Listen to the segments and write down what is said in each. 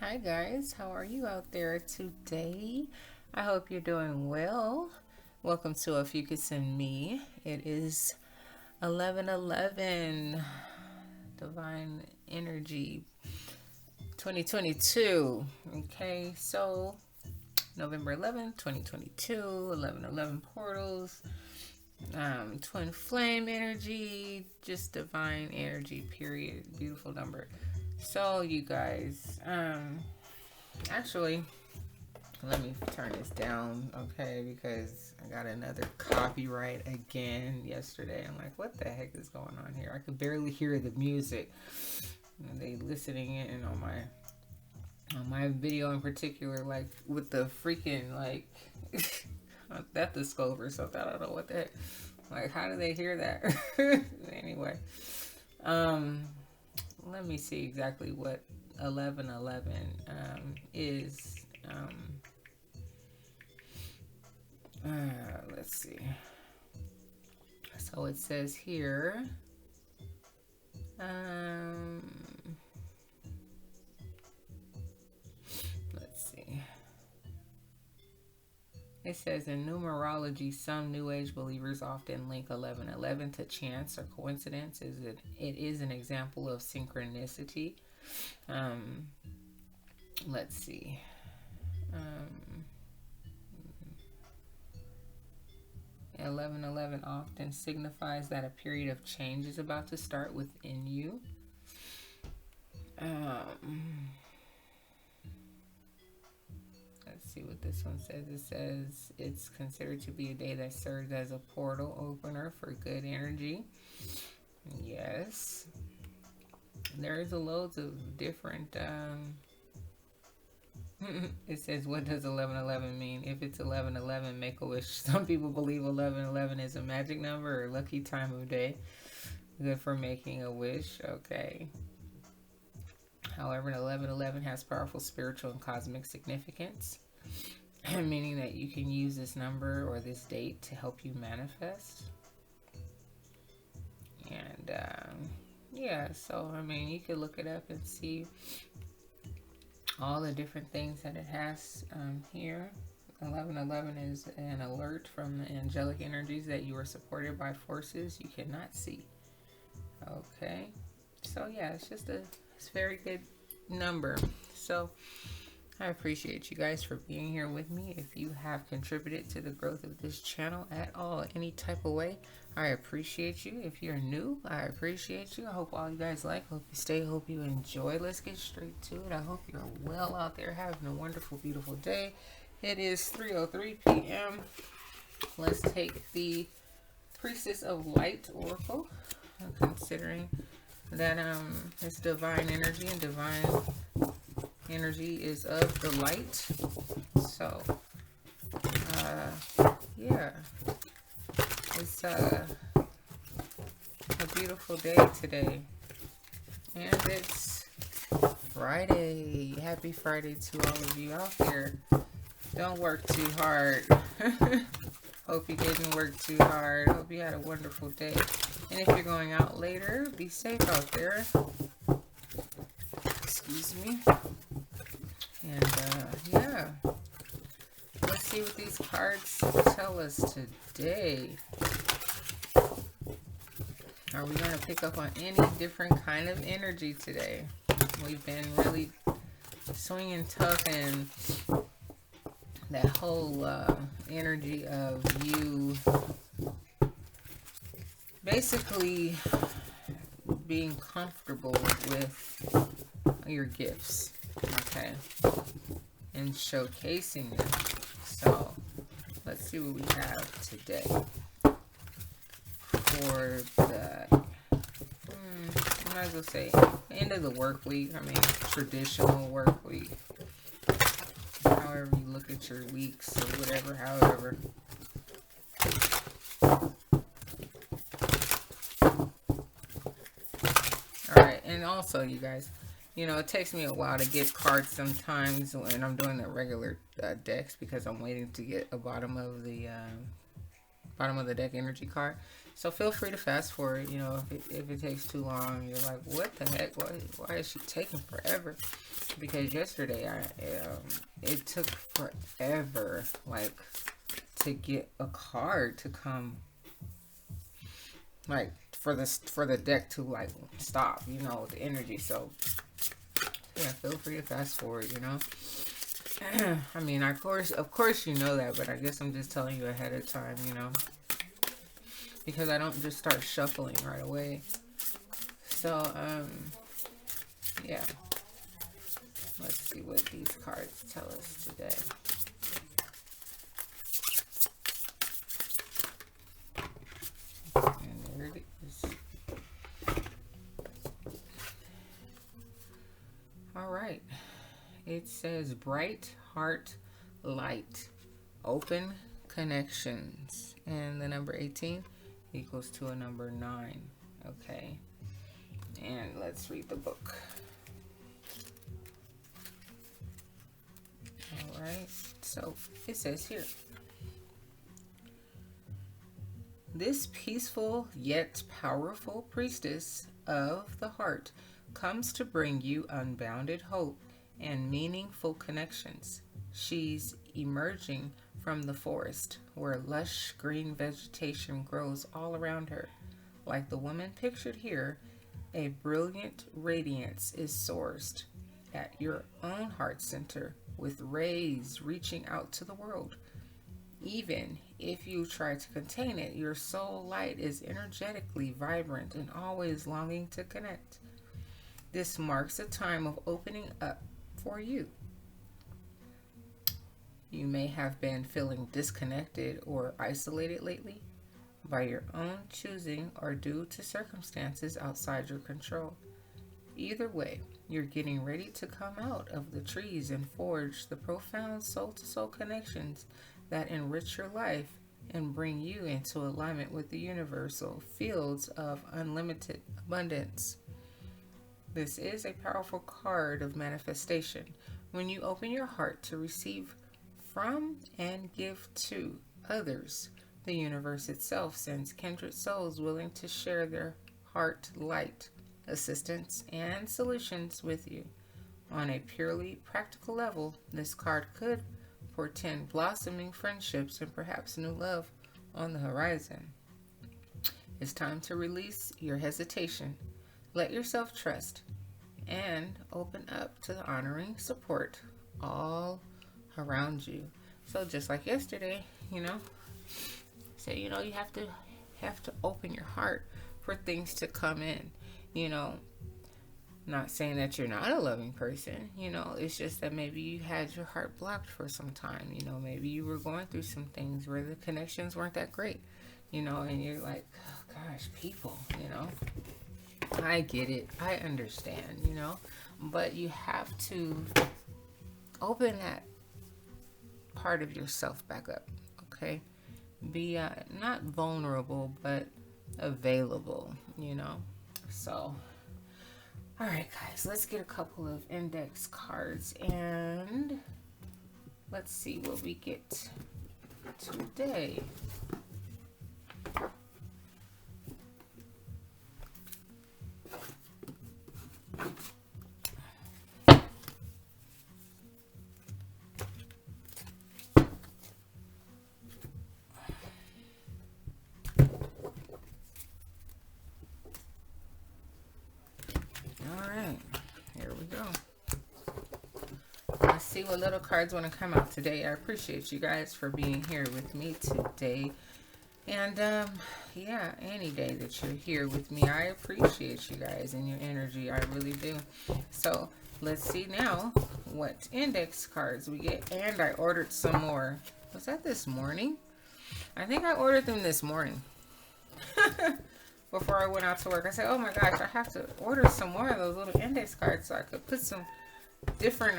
Hi guys, how are you out there today? I hope you're doing well. Welcome to Ophiuchus and me. It is 11/11 Divine Energy 2022. Okay, so November 11th, 2022, 11/11 portals, twin flame energy, just divine energy, period. Beautiful number. So, you guys, actually, let me turn this down, okay, because I got another copyright again yesterday. I'm like, what the heck is going on here? I could barely hear the music. And they listening in on my video in particular, like with the freaking like stethoscope or something. I don't know what the heck. Like, how do they hear that? Anyway, let me see exactly what 11/11 is. Let's see. So it says here, let's see. It says in numerology, some New Age believers often link 11/11 to chance or coincidence. It is an example of synchronicity. Let's see. 11/11 often signifies that a period of change is about to start within you. Let's see what this one says. It says it's considered to be a day that serves as a portal opener for good energy. Yes. There's a loads of different it says, what does 11/11 mean? If it's 11/11, make a wish. Some people believe 11/11 is a magic number or lucky time of day. Good for making a wish. Okay. However, 11/11 has powerful spiritual and cosmic significance, meaning that you can use this number or this date to help you manifest. And yeah, so I mean, you could look it up and see all the different things that it has here. 11/11 is an alert from the angelic energies that you are supported by forces you cannot see. Okay, so yeah, it's a very good number. So I appreciate you guys for being here with me. If you have contributed to the growth of this channel at all, any type of way, I appreciate you. If you're new, I appreciate you. I hope all you guys like. Hope you stay. Hope you enjoy. Let's get straight to it. I hope you're well out there, having a wonderful, beautiful day. It is 3:03 p.m. Let's take the Priestess of Light Oracle, considering that it's divine energy, and divine energy is of the light. So yeah, it's a beautiful day today, and it's Friday. Happy Friday to all of you out there. Don't work too hard. Hope you didn't work too hard. Hope you had a wonderful day. And if you're going out later, be safe out there. Excuse me. And yeah, let's see what these cards tell us today. Are we going to pick up on any different kind of energy today? We've been really swinging tough, and that whole energy of you basically being comfortable with your gifts, okay, and showcasing them. So let's see what we have today for the I might as well say end of the work week. I mean, traditional work week, however you look at your weeks or whatever, however. Alright, and also, you guys, you know, it takes me a while to get cards sometimes when I'm doing the regular decks, because I'm waiting to get a bottom of the deck energy card. So feel free to fast forward. You know, if it takes too long, you're like, what the heck? Why is she taking forever? because yesterday it took forever, like, to get a card to come, like, for the deck to, like, stop, you know, the energy. So yeah, feel free to fast forward, you know. I mean, of course you know that, but I guess I'm just telling you ahead of time, you know, because I don't just start shuffling right away. So yeah, let's see what these cards tell us today. And there it is. All right. It says bright heart light, open connections. And the number 18 equals to a number 9. Okay. And let's read the book. All right. So it says here, this peaceful yet powerful priestess of the heart comes to bring you unbounded hope and meaningful connections. She's emerging from the forest where lush green vegetation grows all around her. Like the woman pictured here, a brilliant radiance is sourced at your own heart center with rays reaching out to the world. Even if you try to contain it, your soul light is energetically vibrant and always longing to connect. This marks a time of opening up for you. You may have been feeling disconnected or isolated lately by your own choosing or due to circumstances outside your control. Either way, you're getting ready to come out of the trees and forge the profound soul-to-soul connections that enrich your life and bring you into alignment with the universal fields of unlimited abundance. This is a powerful card of manifestation. When you open your heart to receive from and give to others, the universe itself sends kindred souls willing to share their heart light, assistance, and solutions with you. On a purely practical level, this card could portend blossoming friendships and perhaps new love on the horizon. It's time to release your hesitation. Let yourself trust and open up to the honoring support all around you. So just like yesterday, you know, you have to open your heart for things to come in. You know, not saying that you're not a loving person, you know, it's just that maybe you had your heart blocked for some time, you know, maybe you were going through some things where the connections weren't that great, you know, and you're like, oh gosh, people, you know, I get it, I understand, you know, but you have to open that part of yourself back up, okay? Be not vulnerable, but available, you know. So all right, guys, let's get a couple of index cards and let's see what we get today. See what little cards want to come out today. I appreciate you guys for being here with me today. And yeah, any day that you're here with me, I appreciate you guys and your energy. I really do. So let's see now what index cards we get. And I ordered some more. Was that this morning? I think I ordered them this morning. Before I went out to work, I said, oh my gosh, I have to order some more of those little index cards so I could put some different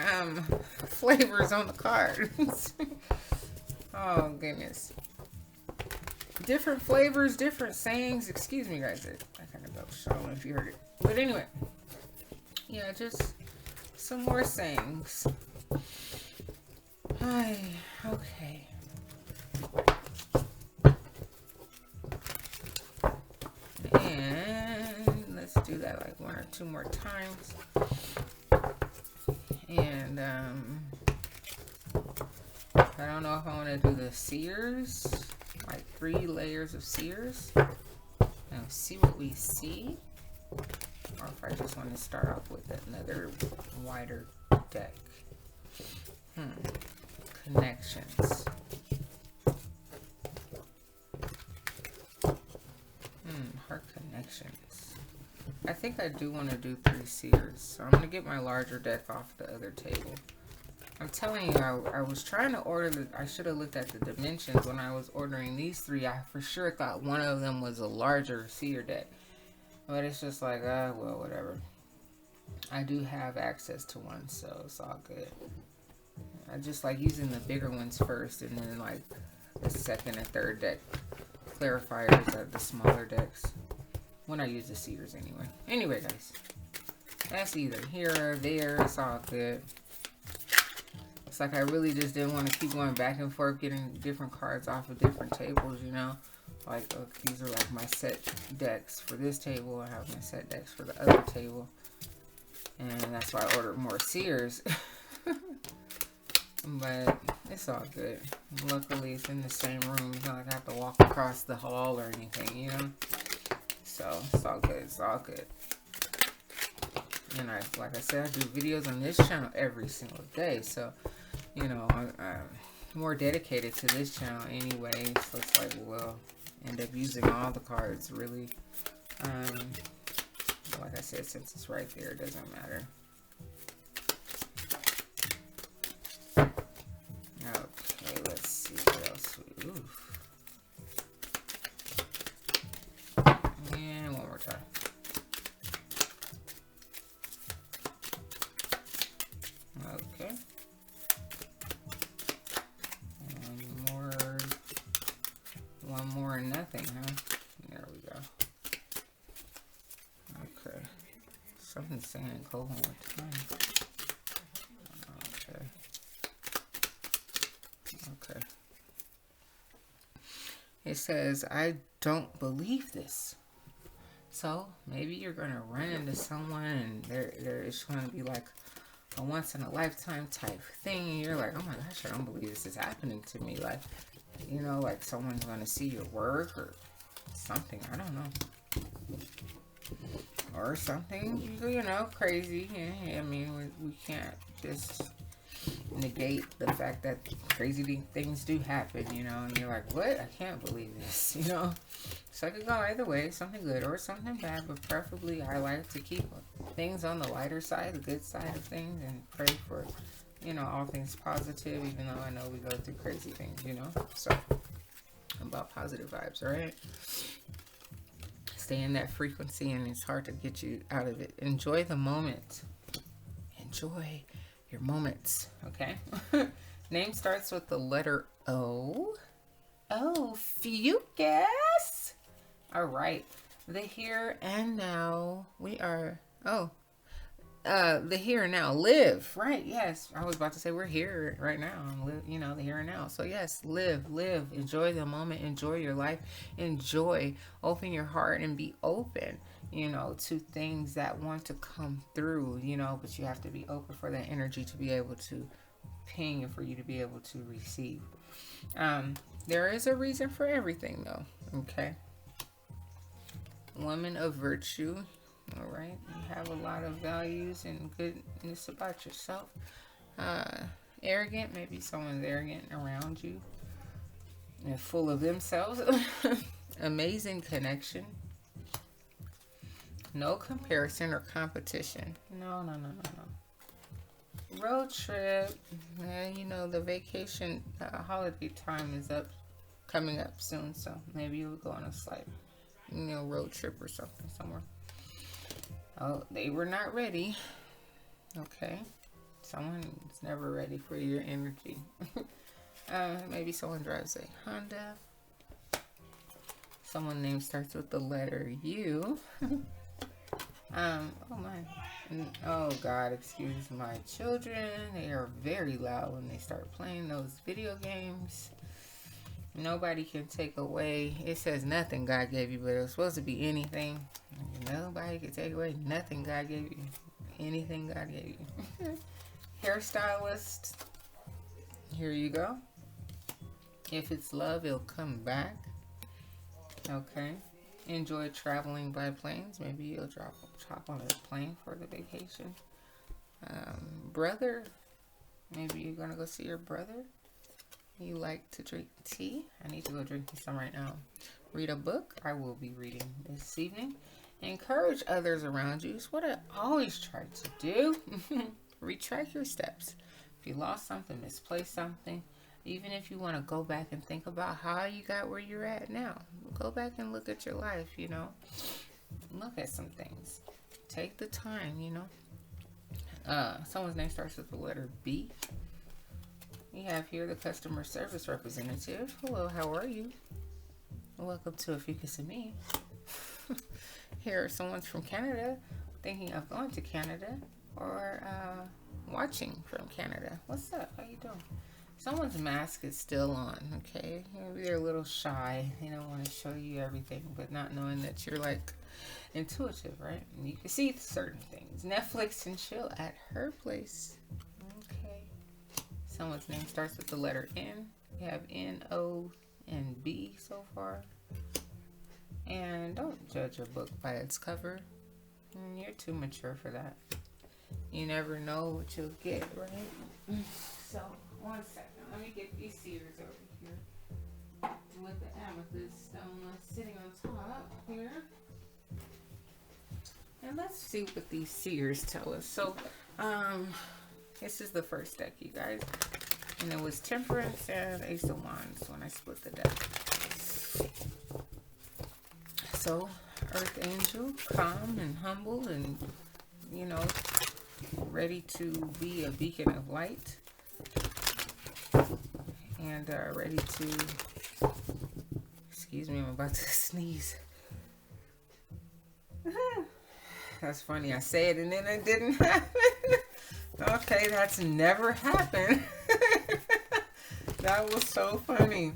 flavors on the cards. Oh goodness, different flavors, different sayings. Excuse me guys, I kind of belched. I don't know if you heard it, but anyway, yeah, just some more sayings. Hi. Okay, and let's do that like 1 or 2 more times. And I don't know if I want to do the seers, like 3 layers of seers, and see what we see, or if I just want to start off with another wider deck. Connections. Heart connections. I think I do want to do 3 seers, so I'm going to get my larger deck off the other table. I'm telling you, I was trying to order I should have looked at the dimensions when I was ordering these 3. I for sure thought one of them was a larger seer deck. But it's just like, well, whatever. I do have access to one, so it's all good. I just like using the bigger ones first, and then like the second and third deck clarifiers are the smaller decks. When I use the seers anyway. Anyway, guys. That's either here or there. It's all good. It's like I really just didn't want to keep going back and forth getting different cards off of different tables, you know. Like, these are like my set decks for this table. I have my set decks for the other table. And that's why I ordered more seers. But it's all good. Luckily, it's in the same room. It's not like I have to walk across the hall or anything, you know. So, it's all good. It's all good. And like I said, I do videos on this channel every single day. So, you know, I'm more dedicated to this channel anyway. So, it's like, well, end up using all the cards, really. Like I said, since it's right there, it doesn't matter. Okay, let's see what else. Oof. And one more time. Okay. One more and nothing, huh? There we go. Okay. Something's saying go one more time. Okay. Okay. It says, I don't believe this. So maybe you're going to run into someone and there is going to be like a once in a lifetime type thing. And you're like, oh my gosh, I don't believe this is happening to me. Like, you know, like someone's going to see your work or something. I don't know. Or something, you know, crazy. I mean, we can't just negate the fact that crazy things do happen, you know. And you're like, what? I can't believe this, you know. So I could go either way, something good or something bad. But preferably, I like to keep things on the lighter side, the good side of things, and pray for, you know, all things positive, even though I know we go through crazy things, you know. So, I'm about positive vibes, all right? Stay in that frequency, and it's hard to get you out of it. Enjoy the moment. Enjoy your moments, okay? Name starts with the letter O. Ophiuchus. All right. The here and now. We are, the here and now. Live, right? Yes. I was about to say we're here right now. Live, you know, the here and now. So yes, live. Enjoy the moment. Enjoy your life. Enjoy. Open your heart and be open, you know, to things that want to come through, you know, but you have to be open for that energy to be able to ping and for you to be able to receive. There is a reason for everything though. Okay. Woman of virtue. All right, you have a lot of values and goodness about yourself. Arrogant, maybe someone's arrogant around you and full of themselves. Amazing connection. No comparison or competition. No. Road trip. You know, the vacation holiday time is coming up soon, so maybe you'll go on a slight, you know, road trip or something somewhere. Oh, they were not ready. Okay. Someone's never ready for your energy. Maybe someone drives a Honda. Someone's name starts with the letter U. Oh my. Oh God, excuse my children. They are very loud when they start playing those video games. Nobody can take away. It says nothing God gave you, but it was supposed to be anything. Nobody can take away nothing God gave you. Anything God gave you. hairstylist, here you go. If it's love, it'll come back. Okay. Enjoy traveling by planes. Maybe you'll hop on a plane for the vacation. Brother, maybe you're gonna go see your brother. You like to drink tea. I need to go drink some right now. Read a book. I will be reading this evening. Encourage others around you. It's what I always try to do. Retract your steps. If you lost something, misplaced something, even if you want to go back and think about how you got where you're at now, go back and look at your life, you know. Look at some things. Take the time, you know. Someone's name starts with the letter B. We have here the customer service representative. Hello, how are you? Welcome to Ophiuchus Nov. Here, someone's from Canada, thinking of going to Canada, or watching from Canada. What's up? How you doing? Someone's mask is still on, okay? Maybe they're a little shy. They don't want to show you everything, but not knowing that you're like intuitive, right? And you can see certain things. Netflix and chill at her place. Okay. Someone's name starts with the letter N. We have N, O, and B so far. And don't judge a book by its cover. You're too mature for that. You never know what you'll get, right? So, one second. Let me get these seers over here. With the amethyst stone sitting on top here. And let's see what these seers tell us. So, this is the first deck, you guys. And it was Temperance and Ace of Wands when I split the deck. So, Earth Angel, calm and humble and, you know, ready to be a beacon of light. And ready to, excuse me, I'm about to sneeze. That's funny, I say it and then it didn't happen. Okay, that's never happened. That was so funny.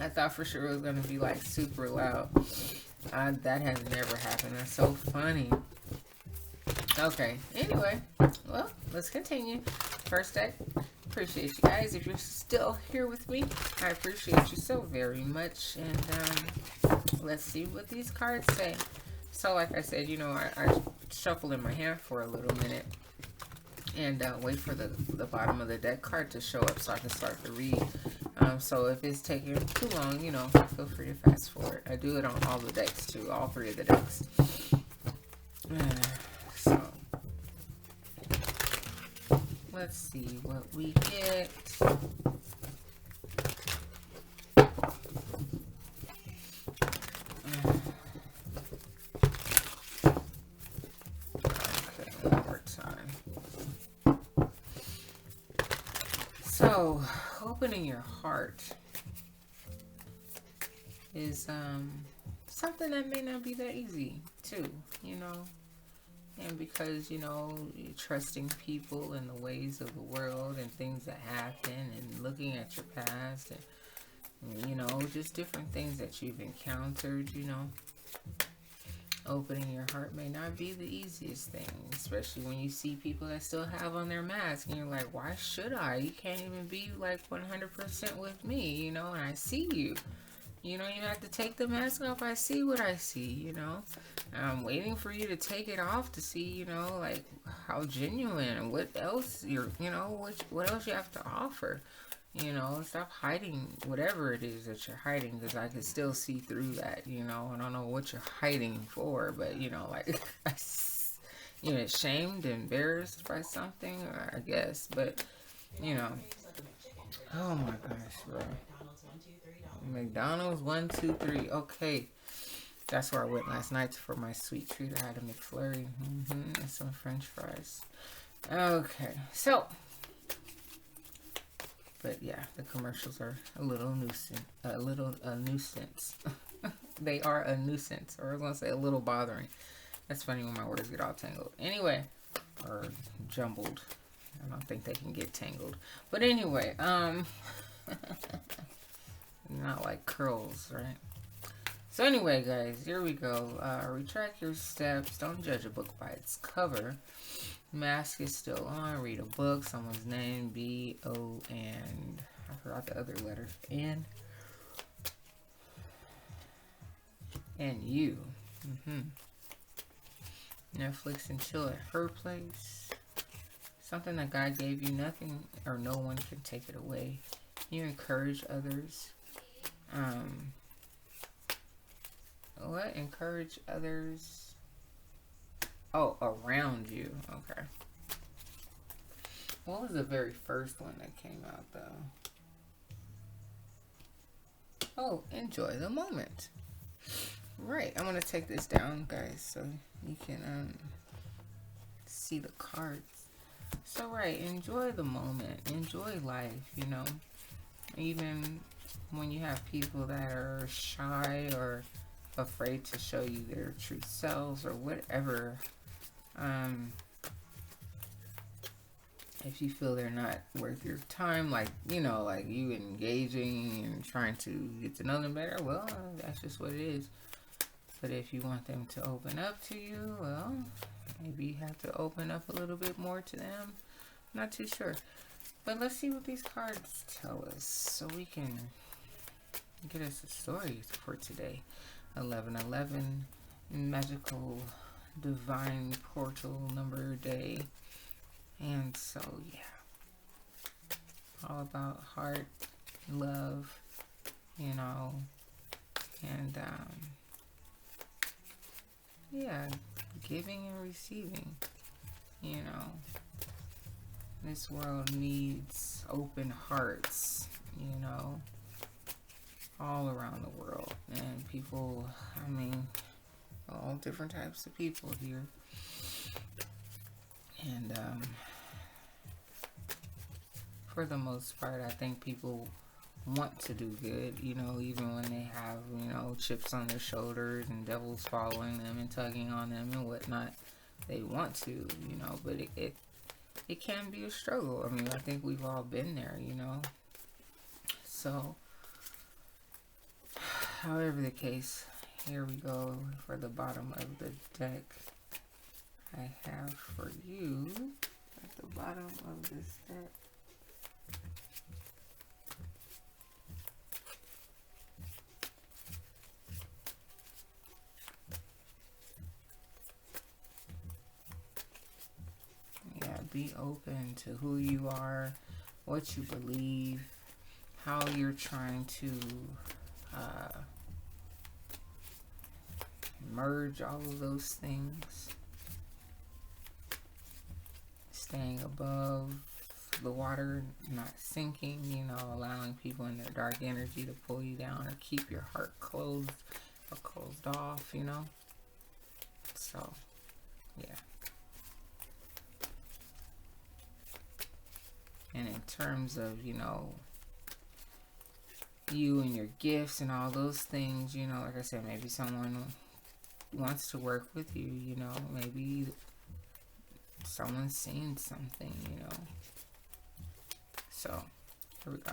I thought for sure it was going to be like super loud. That has never happened. That's so funny. Okay, anyway, well, let's continue. First deck. Appreciate you guys. If you're still here with me, I appreciate you so very much. And let's see what these cards say. So like I said, you know, I shuffled in my hand for a little minute and wait for the bottom of the deck card to show up so I can start to read. So if it's taking too long, you know, feel free to fast forward. I do it on all the decks too, all three of the decks. So let's see what we get. Okay, one more time. So, opening your heart is something that may not be that easy too, you know. And because, you know, you're trusting people and the ways of the world and things that happen and looking at your past and, you know, just different things that you've encountered, you know. Opening your heart may not be the easiest thing, especially when you see people that still have on their mask and you're like, why should I? You can't even be like 100% with me, you know, and I see you. You know, you have to take the mask off. I see what I see, you know. I'm waiting for you to take it off to see, you know, like how genuine and what else you're, you know, what else you have to offer. You know, stop hiding whatever it is that you're hiding, because I can still see through that, you know. I don't know what you're hiding for, but, you know, like, you know, ashamed, embarrassed by something, I guess. But, you know, oh my gosh, bro. McDonald's 1, 2, 3. Okay, that's where I went last night for my sweet treat. I had a McFlurry and some French fries. Okay, so, but yeah, the commercials are a little nuisance. They are a nuisance, or I was gonna say a little bothering. That's funny when my words get all tangled. Anyway, or jumbled. I don't think they can get tangled. But anyway, not like curls, right? So anyway, guys, here we go. Retract your steps. Don't judge a book by its cover. Mask is still on. Read a book. Someone's name. B-O and I forgot the other letter. N. And you. Netflix and chill at her place. Something that God gave you, nothing or no one can take it away. You encourage others. What? Encourage others? Oh, around you. Okay. What was the very first one that came out, though? Oh, enjoy the moment. Right. I'm going to take this down, guys, so you can see the cards. So, right. Enjoy the moment. Enjoy life, you know. Even when you have people that are shy or afraid to show you their true selves or whatever, if you feel they're not worth your time, like, you know, like you engaging and trying to get to know them better, well, that's just what it is. But if you want them to open up to you, well, maybe you have to open up a little bit more to them. Not too sure. But let's see what these cards tell us so we can get us a story for today. 1111, magical, divine portal number day. And so, yeah. All about heart, love, you know, and, yeah, giving and receiving, you know. This world needs open hearts, you know, all around the world. And people, I mean, all different types of people here. And for the most part, I think people want to do good, you know, even when they have, you know, chips on their shoulders and devils following them and tugging on them and whatnot. They want to, you know, but it can be a struggle. I mean, I think we've all been there, you know. So, however the case, here we go for the bottom of the deck. I have for you at the bottom of this deck. Yeah, be open to who you are, what you believe, how you're trying to merge all of those things. Staying above the water, not sinking, you know, allowing people in their dark energy to pull you down or keep your heart closed or closed off, you know. So, yeah. And in terms of, you know, you and your gifts and all those things, you know, like I said, maybe someone wants to work with you, you know, maybe someone's seen something, you know. So, here we go.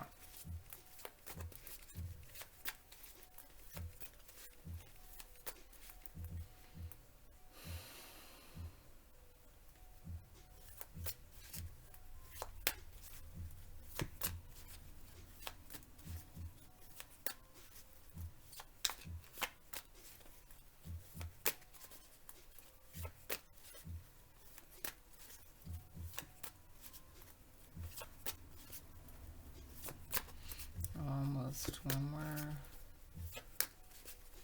Almost one more,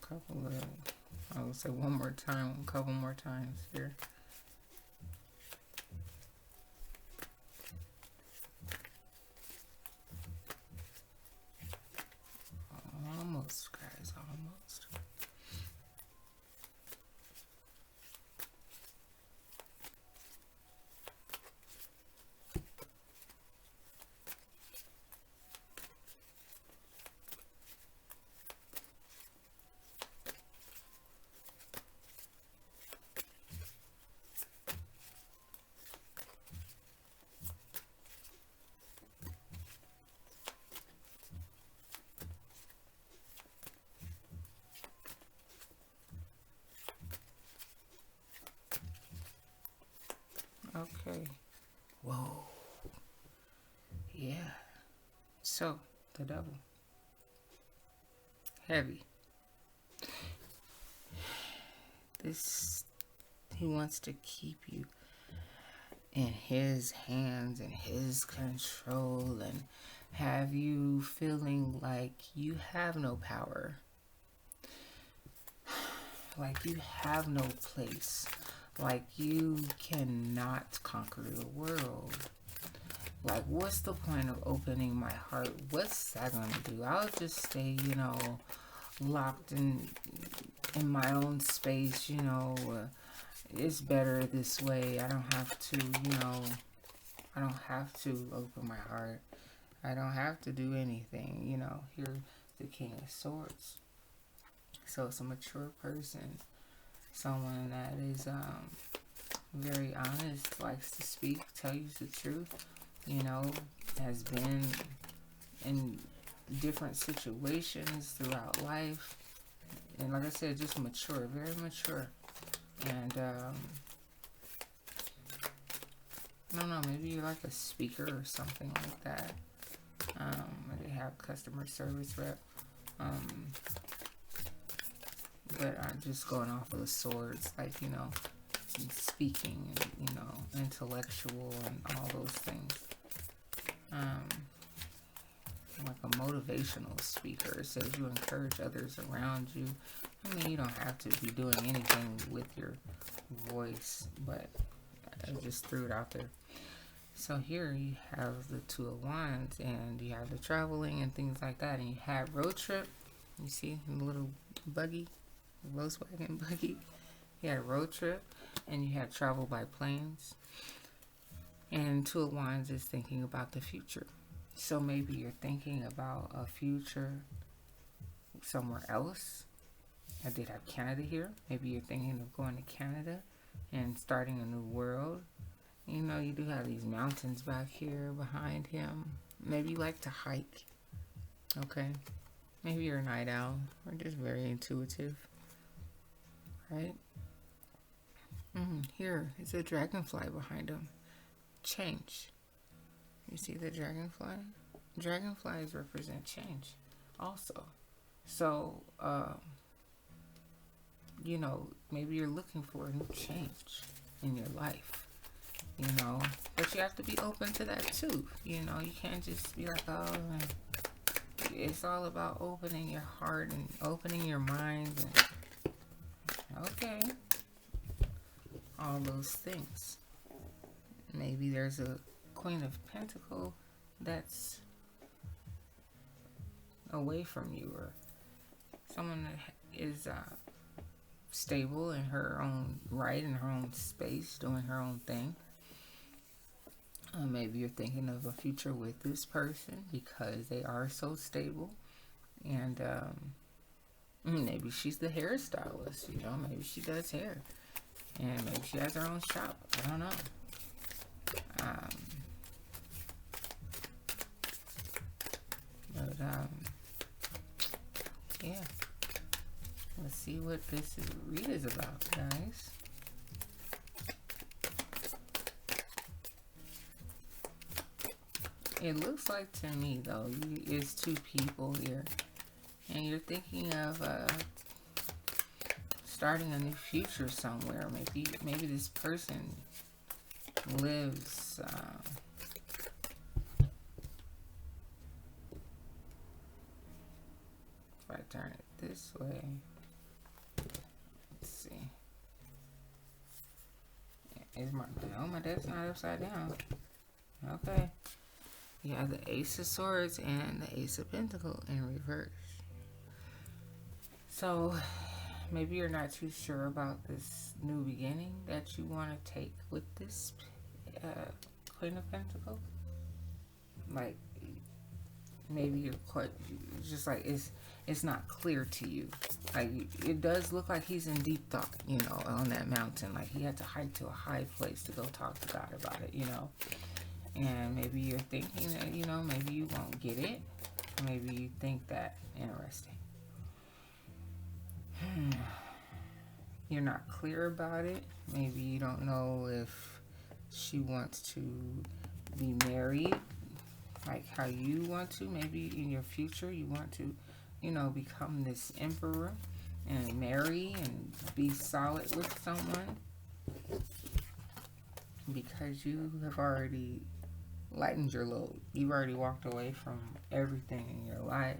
couple of, I would say one more time, a couple more times here. Almost, guys, almost. So, the devil. Heavy. He wants to keep you in his hands and his control and have you feeling like you have no power. Like you have no place. Like you cannot conquer the world. Like, what's the point of opening my heart? What's that going to do? I'll just stay, locked in my own space, it's better this way. I don't have to, I don't have to open my heart. I don't have to do anything, Here's the King of Swords. So it's a mature person. Someone that is very honest, likes to speak, tell you the truth, has been in different situations throughout life. And like I said, just mature, very mature. And I don't know, maybe you're like a speaker or something like that. They have customer service rep. But I'm just going off of the swords, like, speaking, and, intellectual and all those things. Like a motivational speaker. It says you encourage others around you. I mean, you don't have to be doing anything with your voice, but I just threw it out there. So here you have the Two of Wands, and you have the traveling and things like that, and you have road trip. You see the little buggy, Volkswagen buggy. You had a road trip, and you had travel by planes. And Two of Wands is thinking about the future. So maybe you're thinking about a future somewhere else. I did have Canada here. Maybe you're thinking of going to Canada and starting a new world. You do have these mountains back here behind him. Maybe you like to hike. Okay. Maybe you're a night owl or just very intuitive. Right? Here is a dragonfly behind him. Change. You see the dragonfly? Dragonflies represent change also. So, maybe you're looking for a new change in your life, but you have to be open to that too. You can't just be like, oh, it's all about opening your heart and opening your mind and, okay, all those things. Maybe there's a Queen of Pentacles that's away from you, or someone that is stable in her own right, in her own space, doing her own thing. Maybe you're thinking of a future with this person because they are so stable, and maybe she's the hairstylist, maybe she does hair, and maybe she has her own shop. I don't know. Yeah. Let's see what this read is about, guys. It looks like to me, though, it's two people here, and you're thinking of starting a new future somewhere. Maybe this person lives. If I turn it this way, let's see. My deck's not upside down. Okay. You have the Ace of Swords and the Ace of Pentacles in reverse. So maybe you're not too sure about this new beginning that you want to take with this Queen of Pentacles. Like, maybe you're quite just like it's not clear to you. Like, it does look like he's in deep thought, on that mountain. Like, he had to hike to a high place to go talk to God about it, And maybe you're thinking that, maybe you won't get it. Maybe you think that. Interesting. You're not clear about it. Maybe you don't know if she wants to be married, like how you want to. Maybe in your future you want to, become this emperor and marry and be solid with someone, because you have already lightened your load. You've already walked away from everything in your life.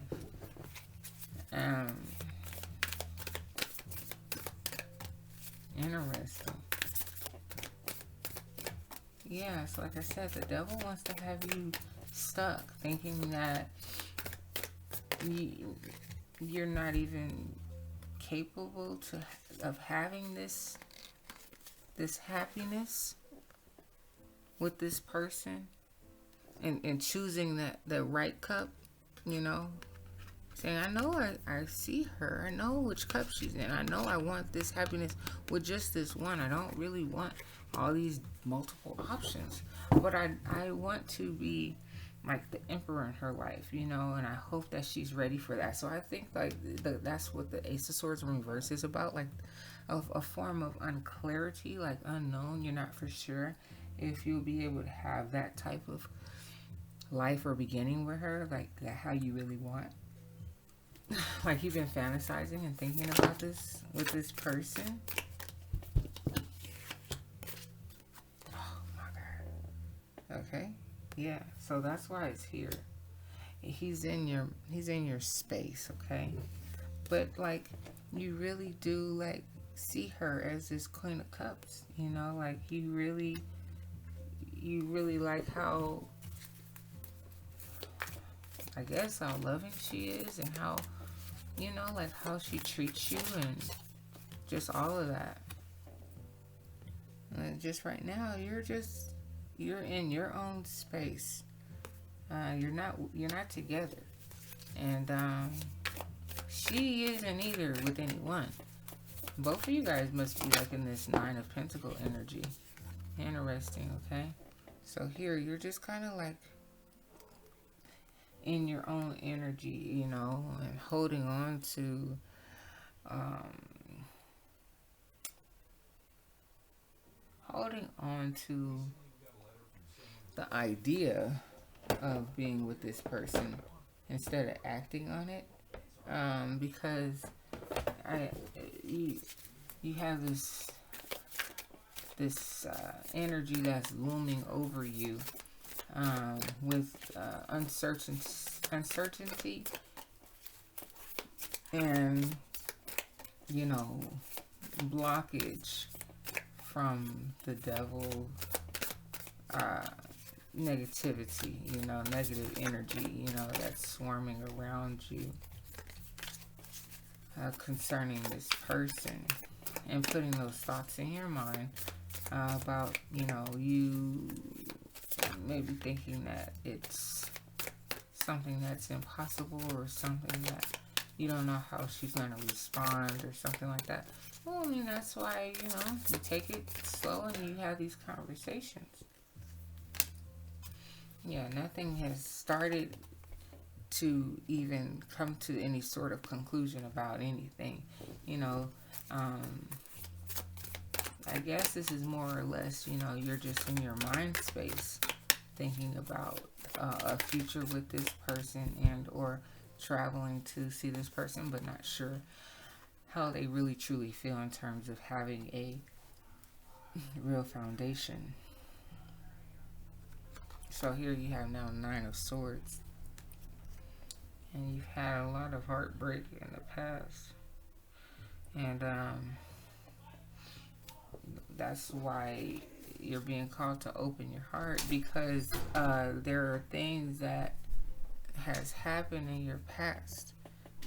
Interesting. Yeah, so like I said, the devil wants to have you stuck, thinking that you're not even capable of having this happiness with this person, and choosing the right cup, saying, I know I see her, I know which cup she's in, I know I want this happiness with just this one. I don't really want all these multiple options, but I want to be like the emperor in her life, and I hope that she's ready for that. So I think like that's what the Ace of Swords in reverse is about, like a form of unclarity, like unknown. You're not for sure if you'll be able to have that type of life or beginning with her, like how you really want. Like you've been fantasizing and thinking about this with this person. Oh my God. Okay. Yeah. So that's why it's here. He's in your space, okay? But like you really do like see her as this Queen of Cups, like you really like how, I guess, how loving she is, and how, like how she treats you, and just all of that. And just right now, you're in your own space. You're not together, and she isn't either with anyone. Both of you guys must be like in this Nine of Pentacle energy. Interesting, okay? So here, you're just kind of like in your own energy, and holding on to the idea of being with this person instead of acting on it, because you have this energy that's looming over you, with uncertainty, and blockage from the devil, negativity, negative energy, that's swarming around you, concerning this person, and putting those thoughts in your mind, about, you maybe thinking that it's something that's impossible, or something that you don't know how she's going to respond, or something like that. Well, I mean, that's why, you take it slow and you have these conversations. Yeah, nothing has started to even come to any sort of conclusion about anything. I guess this is more or less, you're just in your mind space thinking about a future with this person, and or traveling to see this person, but not sure how they really truly feel in terms of having a real foundation. So here you have now Nine of Swords, and you've had a lot of heartbreak in the past, and that's why you're being called to open your heart, because there are things that has happened in your past,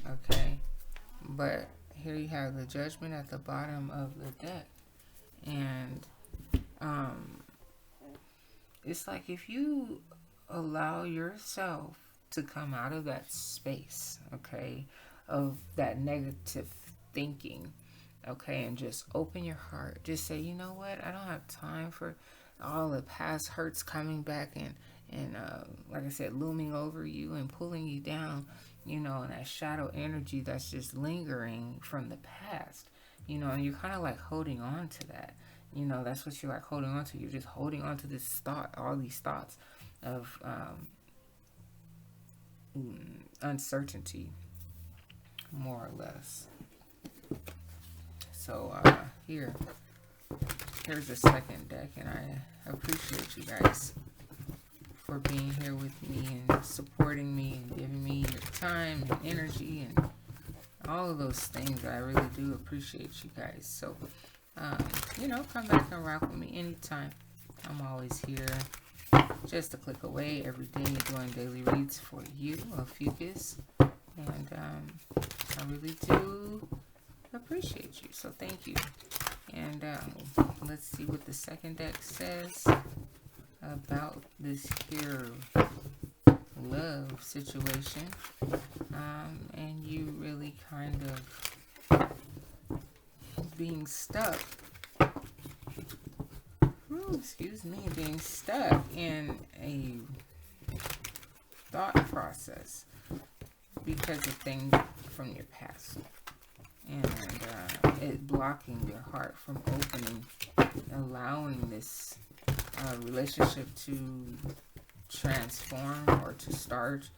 okay? But here you have the Judgment at the bottom of the deck, and it's like if you allow yourself to come out of that space, okay, of that negative thinking, okay, and just open your heart. Just say, you know what, I don't have time for all the past hurts coming back, and like I said, looming over you and pulling you down, and that shadow energy that's just lingering from the past, and you're kind of like holding on to that. That's what you're like holding on to. You're just holding on to this thought, all these thoughts of uncertainty, more or less. So here's the second deck, and I appreciate you guys for being here with me and supporting me and giving me your time and energy and all of those things. I really do appreciate you guys. So, come back and rock with me anytime. I'm always here, just a click away every day, doing daily reads for you, Ophiuchus. And I really do appreciate you. So thank you. And let's see what the second deck says about this here love situation. And you really kind of being stuck. Being stuck in a thought process because of things from your past. And it blocking your heart from opening, allowing this relationship to transform or to start,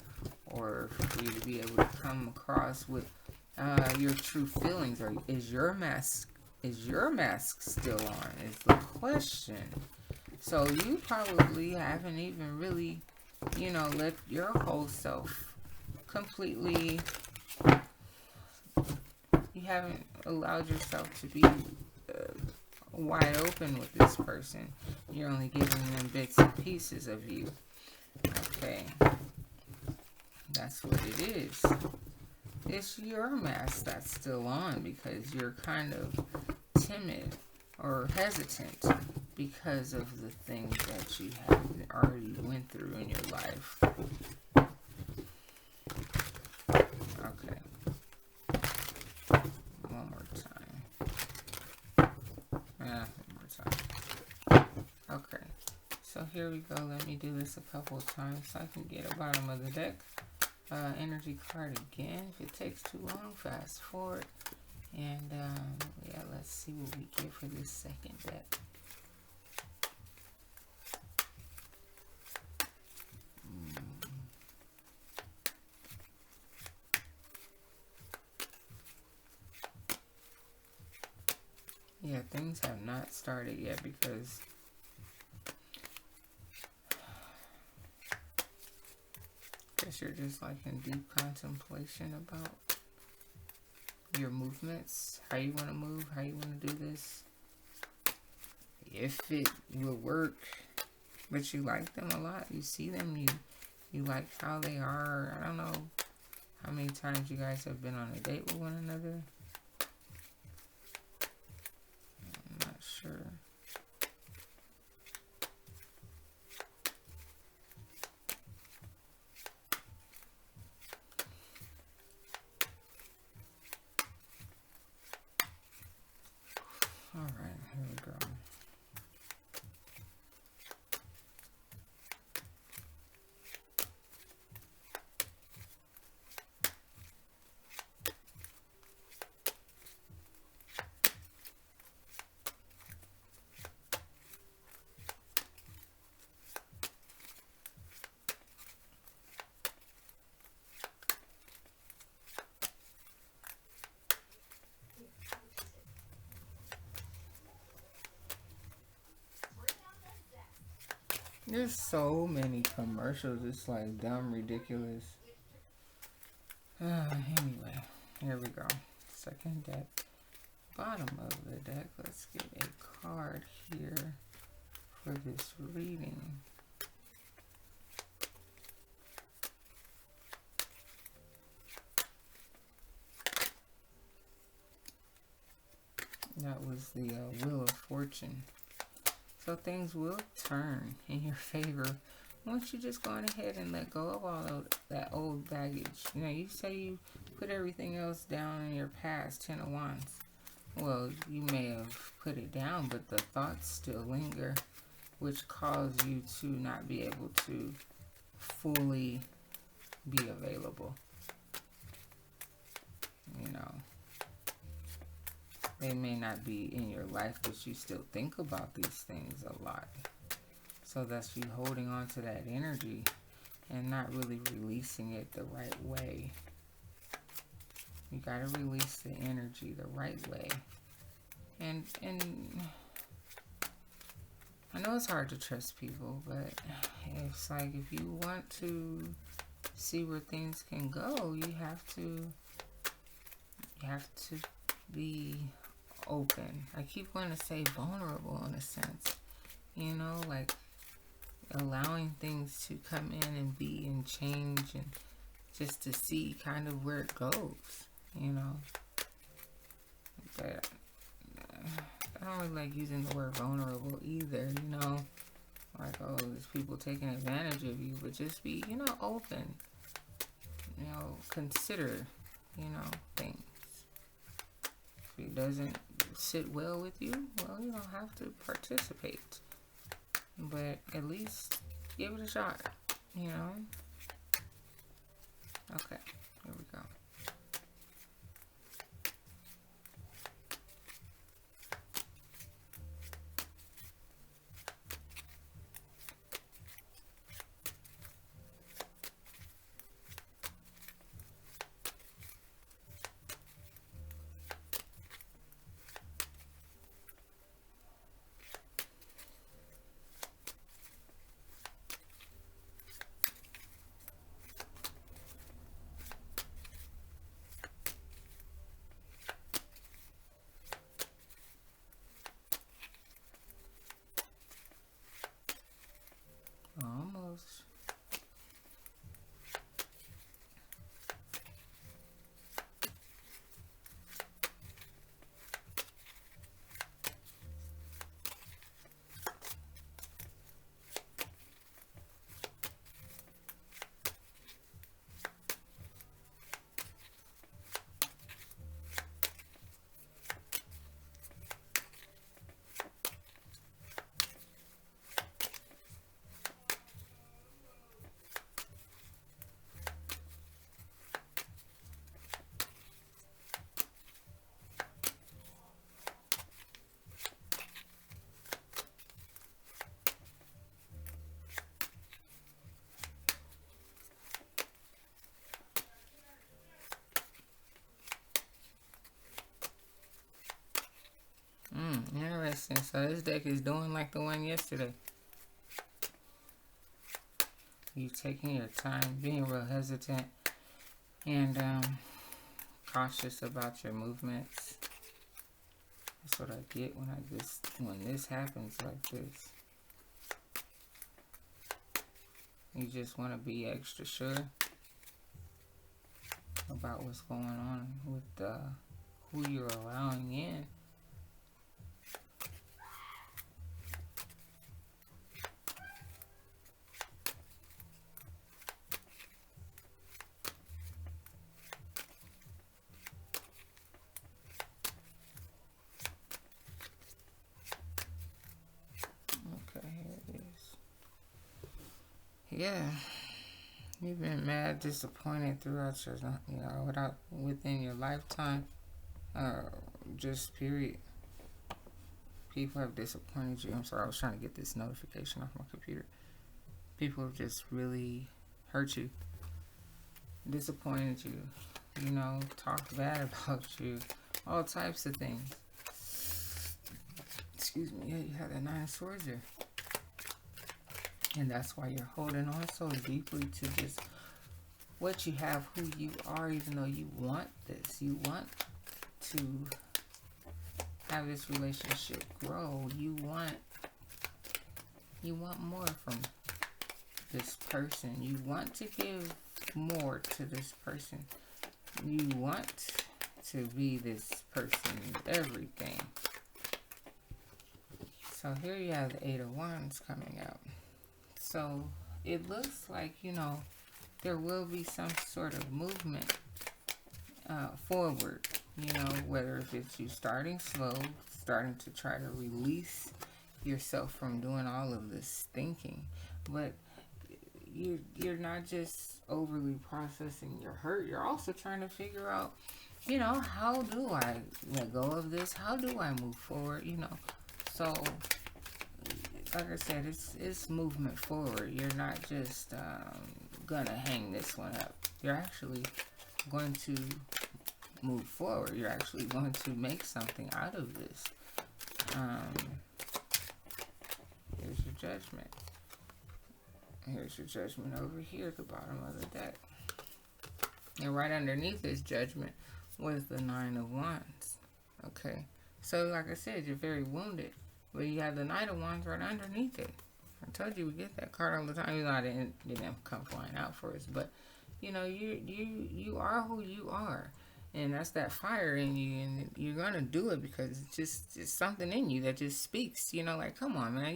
or for you to be able to come across with your true feelings. Or is your mask still on, is the question. So you probably haven't even really, let your whole self completely, you haven't allowed yourself to be wide open with this person. You're only giving them bits and pieces of you. Okay. That's what it is. It's your mask that's still on because you're kind of timid or hesitant because of the things that you have already went through in your life. Okay. One more time. Okay. So here we go. Let me do this a couple of times so I can get a bottom of the deck. Energy card again. If it takes too long, fast forward. And let's see what we get for this second deck. Yeah, things have not started yet because I guess you're just like in deep contemplation about your movements, how you want to move, how you want to do this, if it will work. But you like them a lot. You see them. You like how they are. I don't know how many times you guys have been on a date with one another. I'm not sure. All right, here we go. There's so many commercials. It's like dumb, ridiculous. Anyway, here we go. Second deck. Bottom of the deck. Let's get a card here for this reading. That was the Wheel of Fortune. So things will turn in your favor once you just go on ahead and let go of all of that old baggage. You say you put everything else down in your past, 10 of Wands. Well, you may have put it down, but the thoughts still linger, which cause you to not be able to fully be available. They may not be in your life, but you still think about these things a lot. So that's you holding on to that energy. and not really releasing it the right way. You gotta release the energy the right way. And I know it's hard to trust people, but it's like if you want to see where things can go, you have to be open. I keep wanting to say vulnerable in a sense, you know, like allowing things to come in and be and change, and just to see kind of where it goes, you know. But I don't really like using the word vulnerable either, you know. Like, oh, there's people taking advantage of you, but just be, you know, open. You know, consider, you know, things. If it doesn't sit well with you, well, you don't have to participate. But at least give it a shot, you know. Okay, here we go. Almost. Interesting. So this deck is doing like the one yesterday. You taking your time, being real hesitant, and cautious about your movements. That's what I get when this happens like this. You just want to be extra sure about what's going on with who you're allowing in. Yeah, you've been mad, disappointed throughout your, within your lifetime, just period. People have disappointed you. I'm sorry, I was trying to get this notification off my computer. People have just really hurt you, disappointed you, you know, talked bad about you, all types of things. Excuse me, yeah, you have that 9 of Swords there. And that's why you're holding on so deeply to just what you have, who you are, even though you want this. You want to have this relationship grow. You want more from this person. You want to give more to this person. You want to be this person, everything. So here you have the 8 of Wands coming out. So it looks like, you know, there will be some sort of movement forward, you know, whether if it's you starting slow, starting to try to release yourself from doing all of this thinking. But you're not just overly processing your hurt. You're also trying to figure out, you know, how do I let go of this? How do I move forward? You know, so like I said, it's movement forward. You're not just gonna hang this one up. You're actually going to move forward. You're actually going to make something out of this. Here's your Judgment. Here's your Judgment over here at the bottom of the deck. And right underneath this Judgment was the Nine of Wands. Okay. So like I said, you're very wounded. But you have the Knight of Wands right underneath it. I told you we get that card all the time. You know, I didn't come flying out for us. But, you know, you are who you are. And that's that fire in you. And you're going to do it because it's just something in you that just speaks. You know, like, come on, man.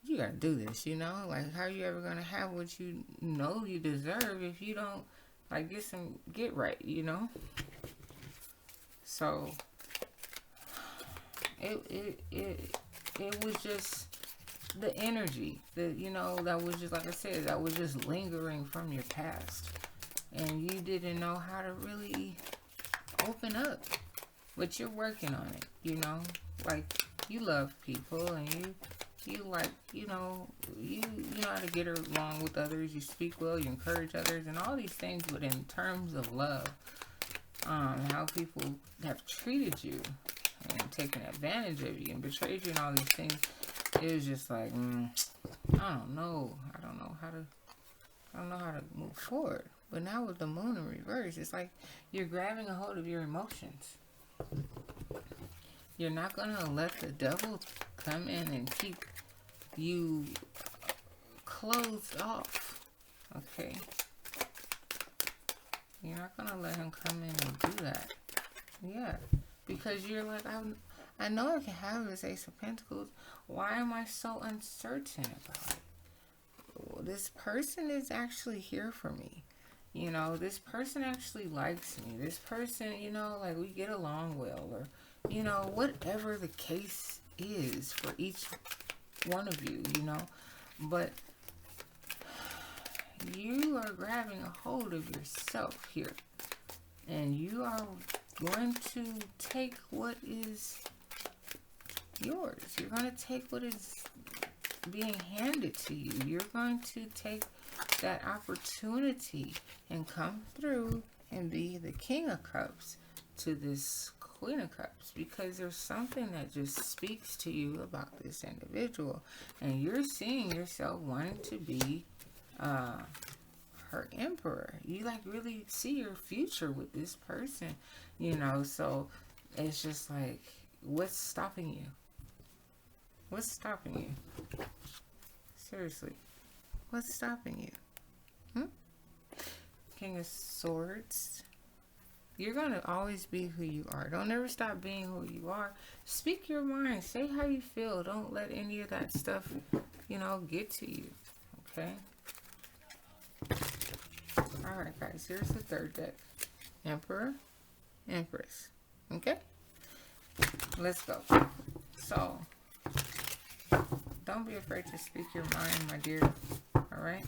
You got to do this, you know? Like, how are you ever going to have what you know you deserve if you don't, like, get right, you know? So, it was just the energy that, you know, that was just, like I said, that was just lingering from your past. And you didn't know how to really open up. But you're working on it, you know? Like, you love people and you like, you know how to get along with others. You speak well, you encourage others, and all these things. But in terms of love, how people have treated you and taken advantage of you and betrayed you and all these things, it was just like, I don't know how to move forward. But now with the Moon in reverse, it's like you're grabbing a hold of your emotions. You're not gonna let the devil come in and keep you closed off. Okay, you're not gonna let him come in and do that. Yeah. Because you're like, I know I can have this Ace of Pentacles. Why am I so uncertain about it? Well, this person is actually here for me. You know, this person actually likes me. This person, you know, like we get along well. Or, you know, whatever the case is for each one of you, you know. But you are grabbing a hold of yourself here. And you are going to take what is yours. You're going to take what is being handed to you. You're going to take that opportunity and come through and be the King of Cups to this Queen of Cups, because there's something that just speaks to you about this individual, and you're seeing yourself wanting to be her emperor. You like really see your future with this person, you know. So it's just like, what's stopping you? What's stopping you? Seriously, what's stopping you? King of Swords. You're gonna always be who you are. Don't ever stop being who you are. Speak your mind. Say how you feel. Don't let any of that stuff, you know, get to you. Okay. Alright guys, here's the third deck. Emperor, Empress. Okay? Let's go. So, don't be afraid to speak your mind, my dear. Alright?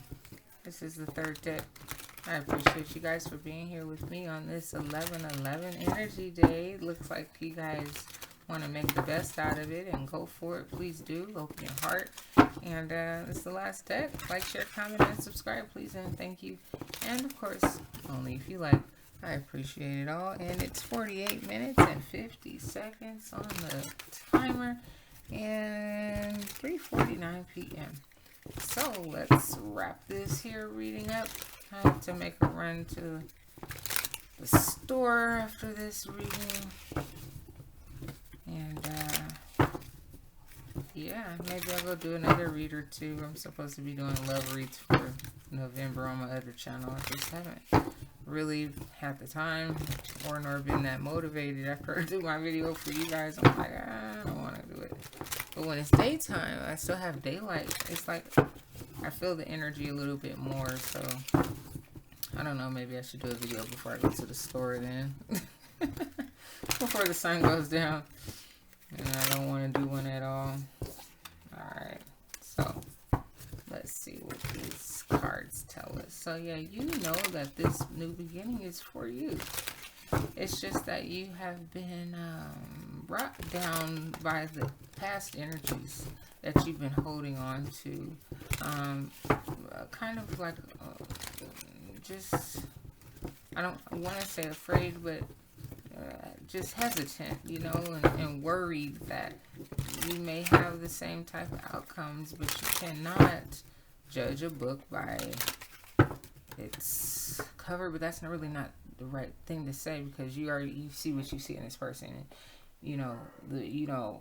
This is the third deck. I appreciate you guys for being here with me on this 11/11 energy day. Looks like you guys want to make the best out of it and go for it. Please do. Open your heart. And it's the last deck. Like, share, comment, and subscribe, please, and thank you. And of course, only if you like. I appreciate it all. And it's 48 minutes and 50 seconds on the timer, and 3:49 p.m. So let's wrap this here reading up. I have to make a run to the store after this reading. And yeah, maybe I'll go do another read or two. I'm supposed to be doing love reads for November on my other channel. I just haven't really had the time or nor been that motivated after I do my video for you guys. I'm like, I don't want to do it. But when it's daytime, I still have daylight. It's like I feel the energy a little bit more. So I don't know, maybe I should do a video before I go to the store then. Before the sun goes down. And I don't want to do one at all. Alright, so let's see what these cards tell us. So yeah, you know that this new beginning is for you. It's just that you have been brought down by the past energies that you've been holding on to. Kind of like just, I don't want to say afraid, but just hesitant, and worried that you may have the same type of outcomes, but you cannot judge a book by its cover. But that's not the right thing to say, because you see what you see in this person, and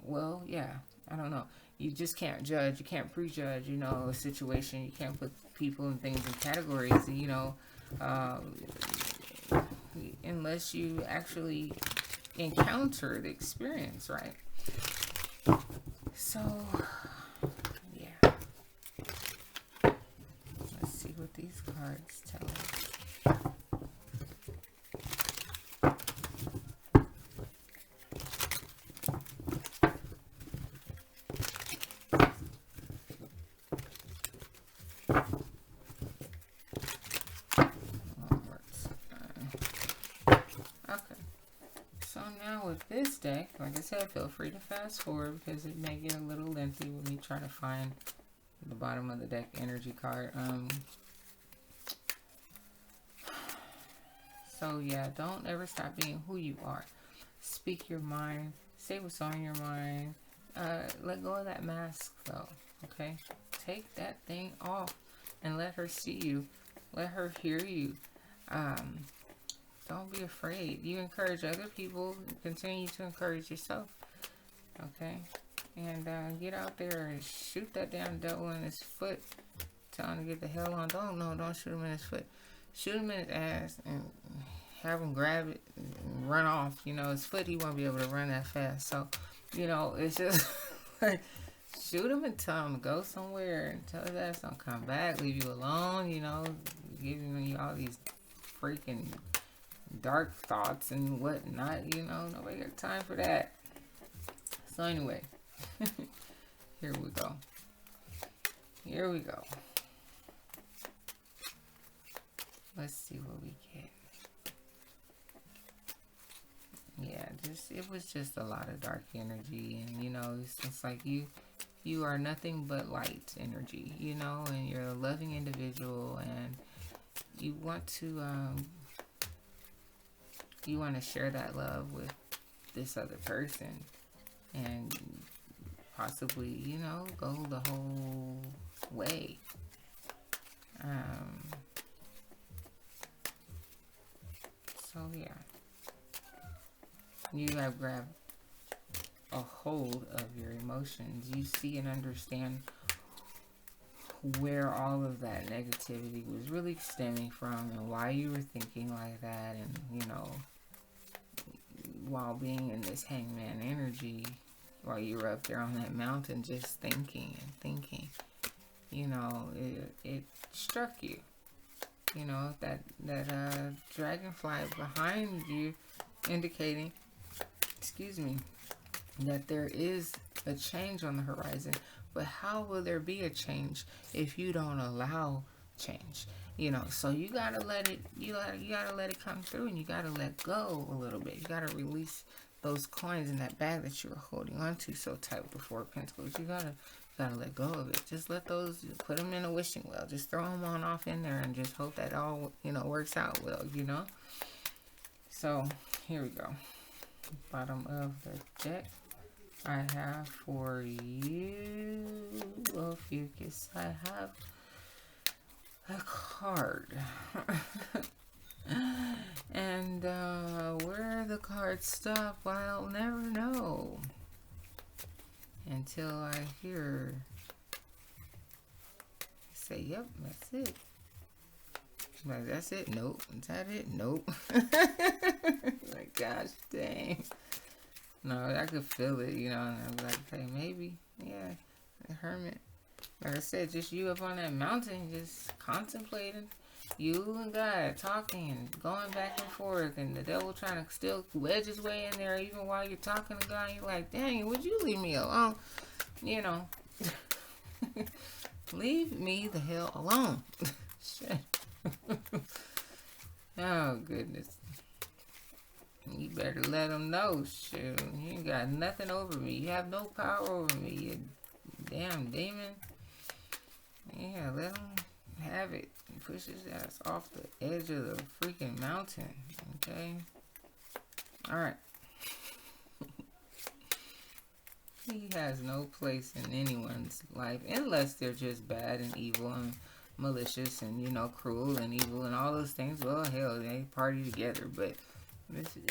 well, yeah, I don't know. You just can't judge. You can't prejudge, a situation. You can't put people and things in categories, unless you actually encounter the experience, right? So, yeah. Let's see what these cards tell us. With this deck, like I said, feel free to fast forward because it may get a little lengthy when you try to find the bottom of the deck energy card. So yeah, don't ever stop being who you are. Speak your mind. Say what's on your mind. Let go of that mask though, okay? Take that thing off and let her see you. Let her hear you. Don't be afraid. You encourage other people. Continue to encourage yourself. Okay? And get out there and shoot that damn devil in his foot. Tell him to get the hell on. Don't shoot him in his foot. Shoot him in his ass and have him grab it and run off. His foot, he won't be able to run that fast. So, it's just like, shoot him and tell him to go somewhere and tell his ass don't come back. Leave you alone, giving you all these freaking dark thoughts and whatnot, nobody got time for that. So anyway, here we go. Let's see what we get. Yeah, it was just a lot of dark energy, and it's like you are nothing but light energy, and you're a loving individual, and you want to share that love with this other person and possibly, go the whole way. So yeah, you have grabbed a hold of your emotions. You see and understand where all of that negativity was really stemming from and why you were thinking like that, and while being in this hangman energy, while you were up there on that mountain just thinking and thinking, it struck you, that dragonfly behind you indicating, that there is a change on the horizon. But how will there be a change if you don't allow change? So you gotta let it. You gotta let it come through, and you gotta let go a little bit. You gotta release those coins in that bag that you were holding on to so tight with the Four of Pentacles. You gotta let go of it. Just let those. Put them in a wishing well. Just throw them on off in there, and just hope that all works out well. So here we go. Bottom of the deck. I have for you, Ophiuchus, I have a card. And where the cards stop, I'll never know until I hear say, yep, that's it. Like, that's it? Nope. Is that it? Nope. Like, gosh dang. No, I could feel it, and I was like, hey, maybe, yeah, the hermit. Like I said, just you up on that mountain, just contemplating, you and God talking and going back and forth, and the devil trying to still wedge his way in there, even while you're talking to God. You're like, dang, would you leave me alone? Leave me the hell alone. Shit. Oh, goodness. You better let them know, shoot. You ain't got nothing over me. You have no power over me, you damn demon. Yeah, let him have it. Push his ass off the edge of the freaking mountain. Okay. Alright. He has no place in anyone's life unless they're just bad and evil and malicious and, you know, cruel and evil and all those things. Well, hell, they party together. But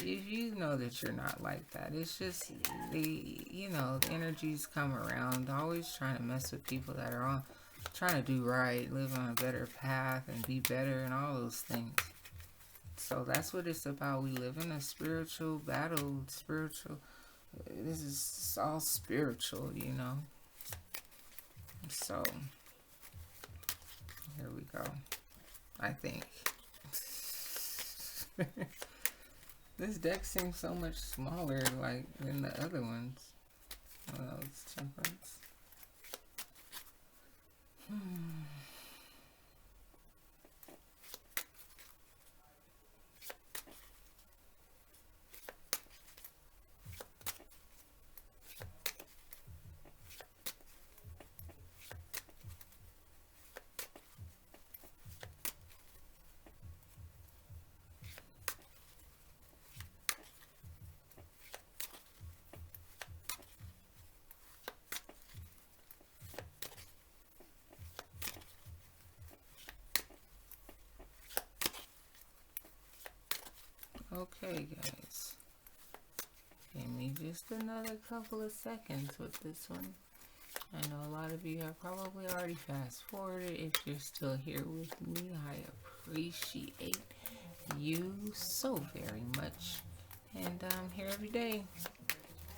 if you know that you're not like that, it's just the, you know, the energies come around always trying to mess with people that are on trying to do right, live on a better path and be better and all those things. So that's what it's about. We live in a spiritual battle, this is all spiritual, you know. So here we go. I think this deck seems so much smaller, like, than the other ones. Well, it's temperance. Okay, guys. Give me just another couple of seconds with this one. I know a lot of you have probably already fast forwarded. If you're still here with me, I appreciate you so very much. And I'm here every day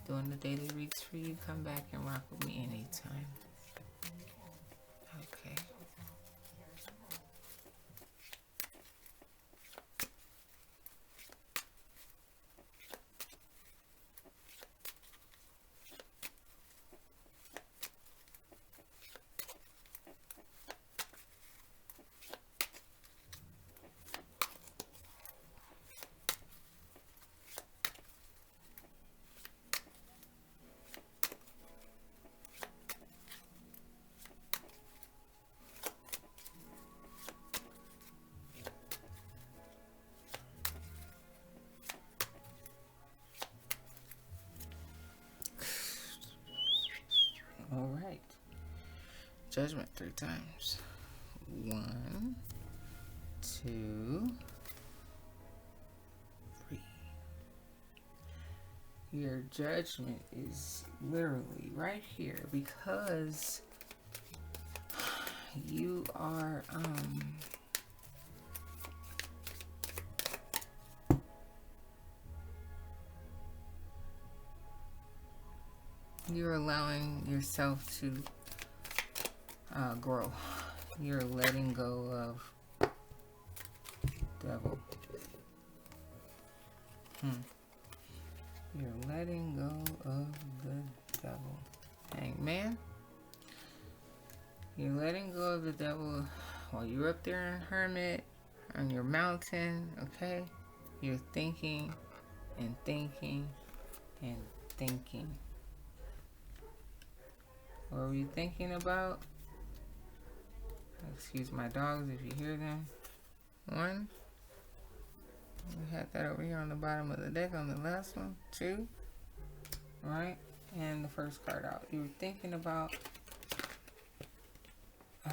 doing the daily reads for you. Come back and rock with me anytime. Okay. All right. Judgment 3 times. 1, 2, 3. Your judgment is literally right here because you are you're allowing yourself to grow. You're letting go of devil. You're letting go of the devil. Hangman. You're letting go of the devil while you're up there in hermit on your mountain, okay? You're thinking and thinking and thinking. What were you thinking about? Excuse my dogs if you hear them. 1. We had that over here on the bottom of the deck on the last one. 2. Right? And the first card out. You were thinking about... Oh,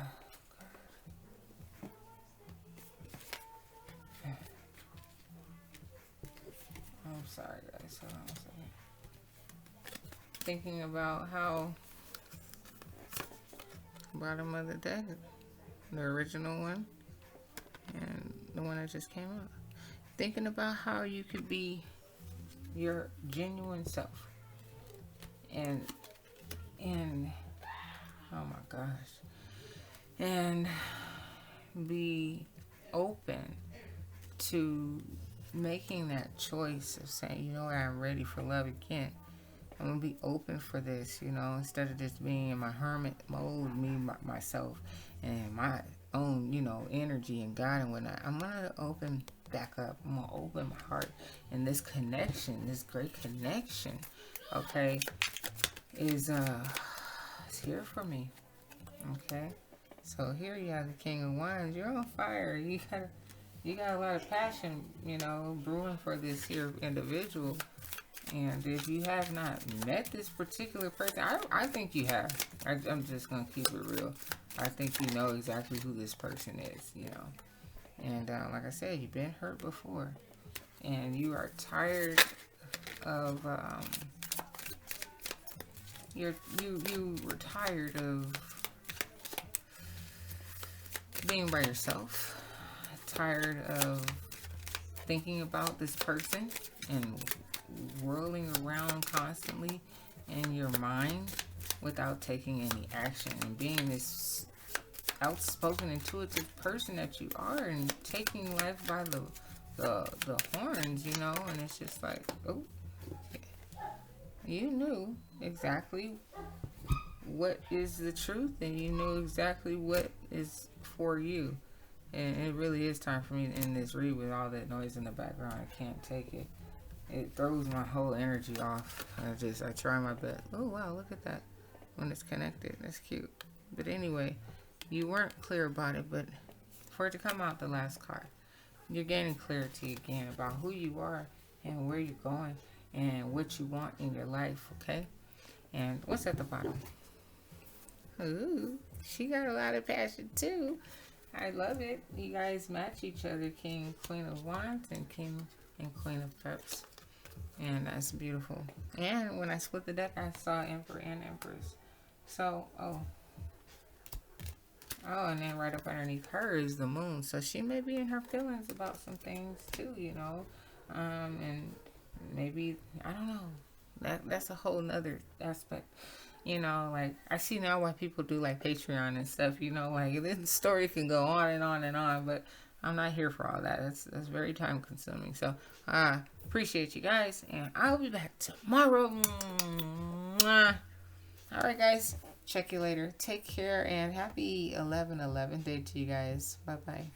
God. I'm sorry, guys. Hold on a second. Thinking about how... Bottom of the deck. The original one. And the one that just came out. Thinking about how you could be your genuine self. And oh my gosh. And be open to making that choice of saying, you know what, I'm ready for love again. I'm going to be open for this, you know, instead of just being in my hermit mode, myself, and my own, you know, energy and God and whatnot. I'm going to open back up. I'm going to open my heart. And this connection, this great connection, okay, is what's here for me. Okay. So here you have the King of Wands. You're on fire. You got a lot of passion, you know, brewing for this here individual. And if you have not met this particular person, I think you have. I'm just going to keep it real. I think you know exactly who this person is, you know. And like I said, you've been hurt before. And you are tired of, you were tired of being by yourself. Tired of thinking about this person and whirling around constantly in your mind without taking any action, and being this outspoken, intuitive person that you are, and taking life by the horns, you know. And it's just like, oh, you knew exactly what is the truth, and you knew exactly what is for you. And it really is time for me to end this read with all that noise in the background. I can't take it. It throws my whole energy off. I try my best. Oh, wow, look at that. When it's connected. That's cute. But anyway, you weren't clear about it, but for it to come out the last card, you're gaining clarity again about who you are and where you're going and what you want in your life, okay? And what's at the bottom? Ooh, she got a lot of passion too. I love it. You guys match each other, King and Queen of Wands and King and Queen of Cups. And that's beautiful. And when I split the deck, I saw Emperor and Empress. So, oh, and then right up underneath her is the moon. So she may be in her feelings about some things too, you know. And maybe, I don't know. That's a whole nother aspect. You know, like, I see now why people do, like, Patreon and stuff, you know, like, this story can go on and on and on, but I'm not here for all that. That's very time consuming. So, appreciate you guys, and I'll be back tomorrow. All right, guys. Check you later. Take care, and happy 11/11 day to you guys. Bye-bye.